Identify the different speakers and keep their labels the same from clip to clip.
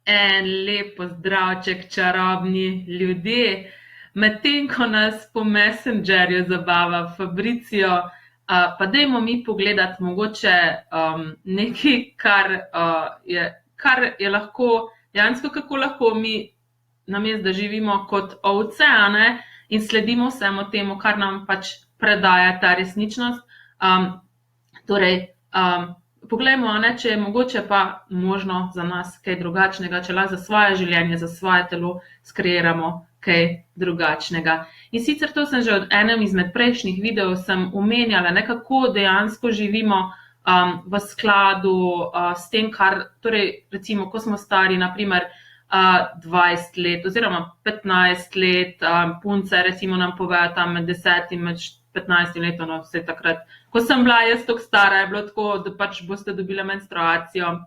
Speaker 1: En lep pozdravček, čarobni ljudje. Medtem ko nas po Messengerju zabava Fabricio, pa dajmo mi pogledati mogoče nekaj, kar je lahko, dejansko kako lahko mi, namesto da živimo kot ovce, a ne, in sledimo vsemu temu, kar nam pač predaja ta resničnost. Poglejmo, a ne, če je mogoče pa možno za nas kaj drugačnega, če lahko za svoje življenje, za svoje telo skreiramo kaj drugačnega. In sicer to sem že od enem izmed prejšnjih videov sem omenjala, kako dejansko živimo v skladu s tem, kar, torej recimo, ko smo stari, naprimer 20 let oziroma 15 let, punce recimo nam povejo tam med 10 in med 15 letom, no, vse takrat. Ko sem bila jaz toliko stara, je bilo tako, da pač boste dobili menstruacijo,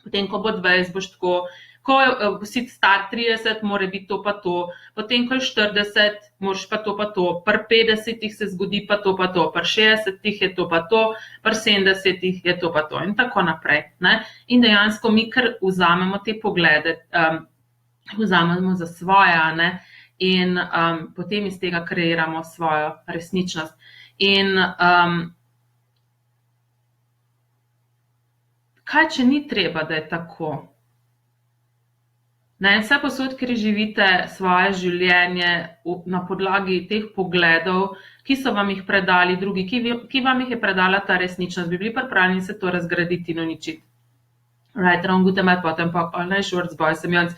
Speaker 1: potem, ko bo 20, boš tako, ko si star 30, mora biti to pa to, potem, ko je 40, moraš pa to, pri 50 se zgodi pa to, pri 60 je to pa to, pri 70 je to pa to in tako naprej. Ne? In dejansko mi kar vzamemo te poglede, vzamemo za svoje, ne? In potem iz tega kreiramo svojo resničnost. In kaj, če ni treba, da je tako? Ne, vse posod, kjer živite svoje življenje na podlagi teh pogledov, ki so vam jih predali drugi, ki vam jih je predala ta resničnost, bi bili pripravljeni se to razgraditi in uničiti. Right, wrong, gute mal potem pa, ne, Schwarzboy, sem jaz.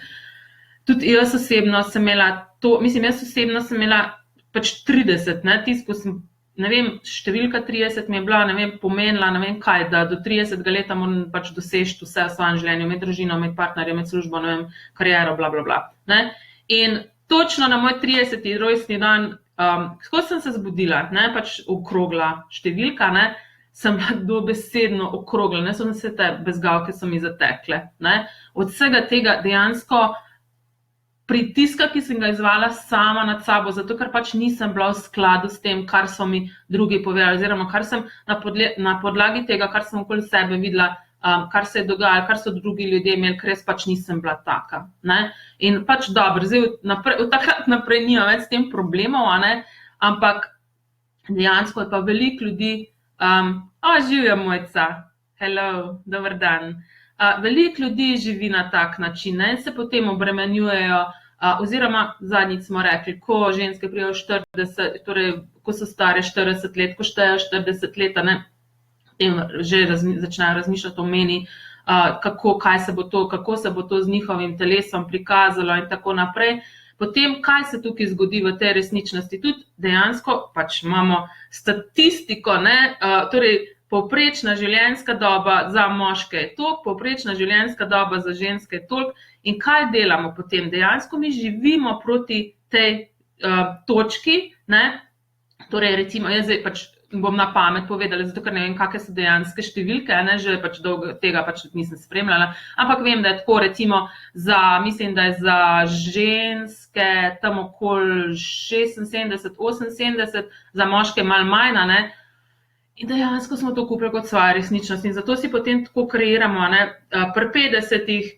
Speaker 1: Tudi jaz osebno sem imela to, jaz osebno sem imela pač 30, ne, tisto, ko sem, ne vem, številka 30 mi je bila, ne vem, pomenila, ne vem kaj, da do 30 leta moram pač doseči vse v svojem življenju, imeti družino, imeti partnerja, imeti službo, ne vem, kariero, bla, bla, bla. Ne? In točno na moj 30. rojstni dan, ko sem se zbudila, ne, pač okrogla številka, ne, sem bila dobesedno okrogla, ne, so vse te bezgavke so mi zatekle. Ne. Od vsega tega dejansko pritiska, ki sem ga izvala sama nad sabo, zato ker pač nisem bila v skladu s tem, kar so mi drugi povedali, oziroma kar sem na podlagi tega, kar sem okoli sebe videla, kar se je dogajalo, kar so drugi ljudje imeli, ker res pač nisem bila taka. Ne? In pač dobro, zdaj od takrat naprej nimam več s tem problemov, a ne? Ampak dejansko je pa veliko ljudi, živijo mojca, hello, dober dan. Veliko ljudi živi na tak način, ne? In se potem obremenjujejo, oziroma zadnjič smo rekli, ko ženske pridejo 40, torej ko so stare 40 let, ko štejejo 40 let, ne, potem že začnejo razmišljati o meni, kako se bo to z njihovim telesom prikazalo in tako naprej. Potem, kaj se tukaj zgodi v tej resničnosti? Tudi dejansko pač imamo statistiko, ne, torej povprečna življenjska doba za moške je toliko, povprečna življenjska doba za ženske je toliko. In kaj delamo potem? Dejansko mi živimo proti tej točki, ne? Torej, recimo, jaz zdaj pač bom na pamet povedala, zato ker ne vem, kakšne so dejanske številke, ne? Že pač dolgo tega pač nisem spremljala, ampak vem, da je tako, recimo, mislim, da je za ženske tam okoli 76, 78, za moške malo manj, ne? In dejansko smo to kupili kot svojo resničnost in zato si potem tako kreiramo, ne, pri 50-ih,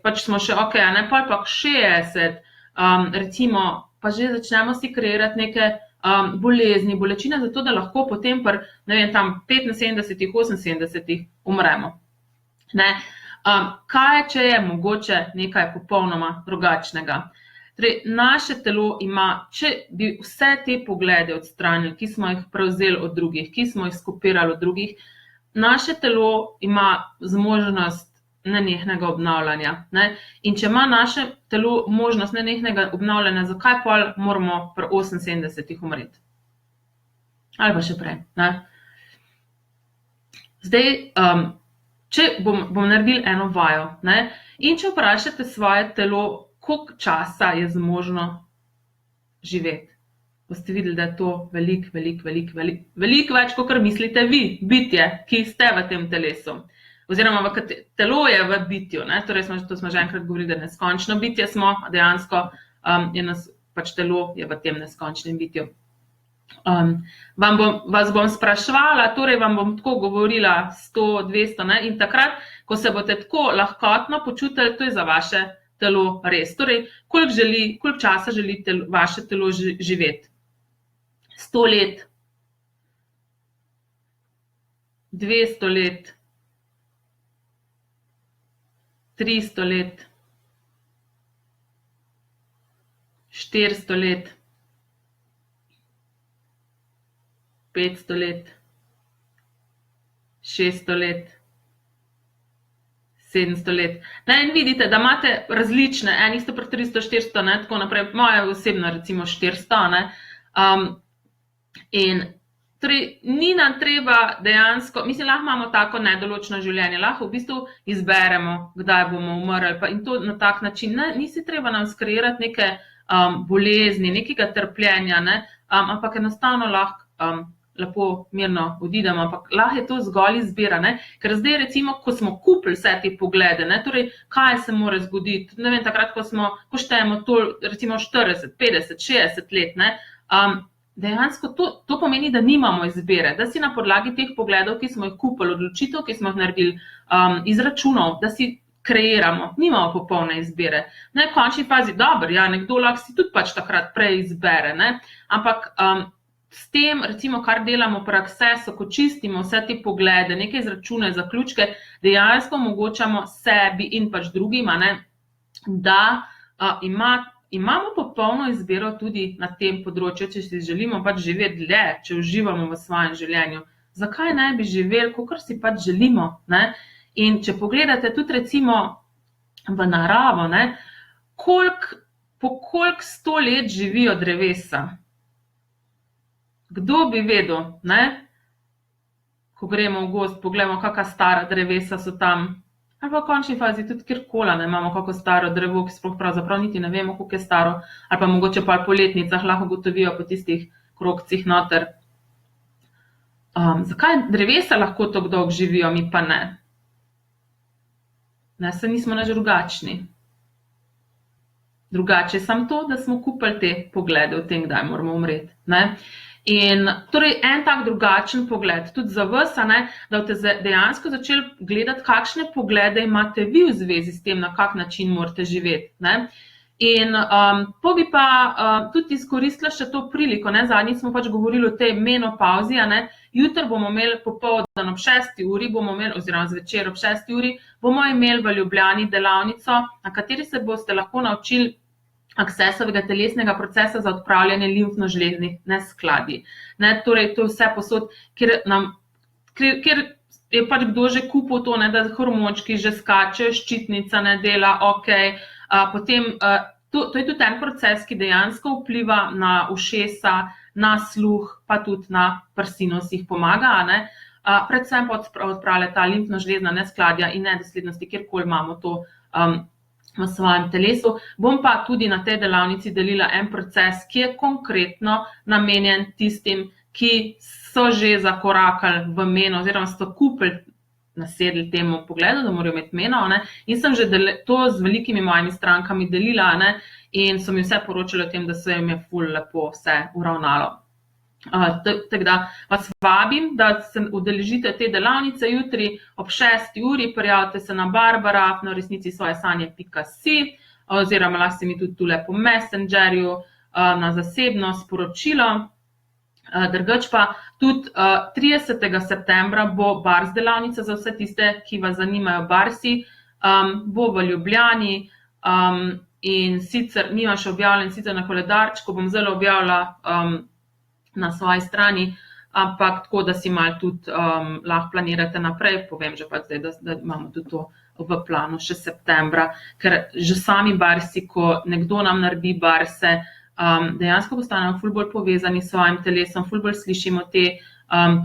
Speaker 1: pač smo še ne, pa 60, recimo, pa že začnemo si kreirati neke bolezni, bolečine, zato da lahko potem pri, ne vem, tam 75-ih, 80-ih umremo. Ne. Kaj, če je mogoče nekaj popolnoma drugačnega? Torej, naše telo ima, če bi vse te poglede odstranili, ki smo jih prevzeli od drugih, ki smo jih skopirali od drugih, naše telo ima zmožnost nenehnega obnavljanja. Ne? In če ima naše telo možnost nenehnega obnavljanja, zakaj pol moramo pri 78-ih umreti? Ali pa še prej. Ne? Zdaj, če bom naredil eno vajo, ne? In če vprašate svoje telo, koliko časa je zmožno živeti. Boste videli, da je to veliko več, kot mislite vi, bitje, ki ste v tem telesu. Oziroma, telo je v bitju, ne? Torej to smo že enkrat govorili, da neskončno bitje smo, dejansko pač telo je v tem neskončnem bitju. Vas bom spraševala, torej vam bom tako govorila 100, 200, ne? In takrat, ko se boste tako lahkotno počutili, to je za vaše telo res. Torej, koliko časa želi vaše telo živeti? 100 let, 200 let, 300 let, 400 let, 500 let, 600 let, 700 let. Ne, in vidite, da imate različne, eni ste pri 300, 400, ne, tako naprej, moja osebna recimo 400, ne. In torej, ni nam treba dejansko, mislim, lahko imamo tako nedoločno življenje, lahko v bistvu izberemo, kdaj bomo umrli, pa in to na tak način, ne, nisi treba nam skreirati neke bolezni, nekega trpljenja, ne, ampak enostavno lahko lepo mirno odidemo, ampak lahko je to zgolj izbira, ne, ker zdaj recimo, ko smo kupili vse te poglede, ne, torej, kaj se mora zgoditi, ne vem, takrat, ko štejemo to, recimo 40, 50, 60 let, ne, dejansko to pomeni, da nimamo izbire, da si na podlagi teh pogledov, ki smo jih kupili, odločitev, ki smo jih naredili, izračunov, da si kreiramo, nimamo popolne izbire. Ne, v končni fazi, dobro, ja, nekdo lahko si tudi pač takrat prej izbere, ne, ampak s tem, recimo, kar delamo pri Accessu, ko čistimo vse te poglede, neke izračune, zaključke, dejansko omogočamo sebi in pač drugima, ne, da imamo popolno izbiro tudi na tem področju, če si želimo pač živeti dlje, če uživamo v svojem življenju. Zakaj ne bi živeli, kakor si pač želimo, ne? In če pogledate tudi recimo v naravo, ne, po koliko 100 let živijo drevesa? Kdo bi vedel, ne? Ko gremo v gozd, pogledamo, kakšna stara drevesa so tam, ali pa v končni fazi tudi kjerkoli, ne, imamo kako staro drevo, ki sploh pravzaprav niti ne vemo, koliko je staro, ali pa mogoče pa po letnicah lahko ugotovijo po tistih krogcih noter. Zakaj drevesa lahko tako dolgo živijo, mi pa ne? Ne, se nismo nič drugačni. Drugače je samo to, da smo kupili te poglede o tem, kdaj moramo umreti, ne. In torej en tak drugačen pogled, tudi za vas, ne, da boste dejansko začeli gledati, kakšne poglede imate vi v zvezi s tem, na kak način morate živeti, ne. In to bi pa tudi izkoristila še to priliko, ne, zadnjič smo pač govorili o tej menopavzi, ne, jutri bomo imeli popoldan ob 6. uri, oziroma zvečer ob 6. uri, bomo imeli v Ljubljani delavnico, na kateri se boste lahko naučili Accessovega telesnega procesa za odpravljanje limfno-žleznih neskladij. Ne, torej, to je vse posod, kjer je pač kdo že kupil to, ne, da hormončki že skačejo, ščitnica ne dela, okej, potem to je tudi en proces, ki dejansko vpliva na ušesa, na sluh, pa tudi na prsinus jih pomaga, ne. Predvsem pa odpravlja ta limfno-žlezna neskladja in nedoslednosti, kjerkoli imamo to v svojem telesu. Bom pa tudi na tej delavnici delila en proces, ki je konkretno namenjen tistim, ki so že zakorakali v meno, oziroma so kupili, nasedli temu pogledu, da morajo imeti meno, ne, in sem že to z velikimi mojimi strankami delila, ne, in so mi vse poročali o tem, da se jim je ful lepo vse uravnalo. Tako da vas vabim, da se udeležite te delavnice jutri ob 6. uri, prijavite se na barbara@resnicisvojasanje.si oziroma lahko se mi tudi tule po Messengerju na zasebno sporočilo. Drugače pa tudi 30. septembra bo Bars delavnica za vse tiste, ki vas zanimajo Barsi, bo v Ljubljani in sicer nimam še objavljen sicer na koledarčku, bom zdaj objavila na svoji strani, ampak tako, da si malo tudi lahko planirate naprej, povem že pa zdaj, da imamo tudi to v planu še septembra, ker že sami barsi, ko nekdo nam naredi barse, dejansko postanemo ful bolj povezani s svojim telesom, ful bolj slišimo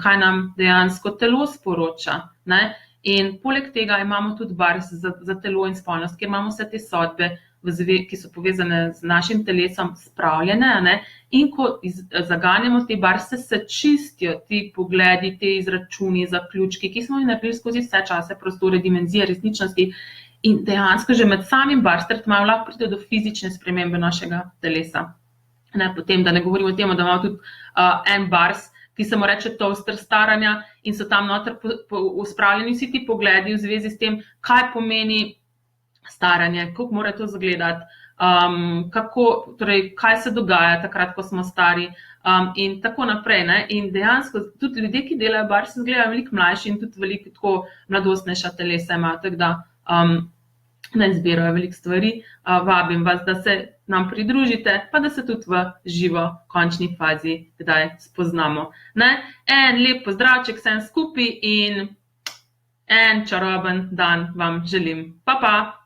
Speaker 1: kaj nam dejansko telo sporoča, ne. In poleg tega imamo tudi bars za telo in spolnost, kjer imamo vse te sodbe, ki so povezane z našim telesom, spravljene, ne? In ko zaganjamo te barse, se čistijo ti pogledi, te izračuni, zaključki, ki smo jih naredili skozi vse čase, prostore, dimenzije, resničnosti, in dejansko že med samim bars tretmajem lahko pride do fizične spremembe našega telesa. Potem, da ne govorimo o tem, da imamo tudi en bars, ki se mu reče toaster staranja in so tam noter uspravljeni vsi ti pogledi v zvezi s tem, kaj pomeni staranje, kako mora to izgledati, torej, kaj se dogaja takrat, ko smo stari in tako naprej. Ne? In dejansko tudi ljudje, ki delajo bar, se izgledajo veliko mlajši in tudi veliko tako mladostnejša telesa imajo, tako da ne izbirajo veliko stvari. Vabim vas, da se nam pridružite, pa da se tudi v živo končni fazi kdaj spoznamo. Ne? En lep pozdravček vsem skupaj in en čaroben dan vam želim. Pa, pa!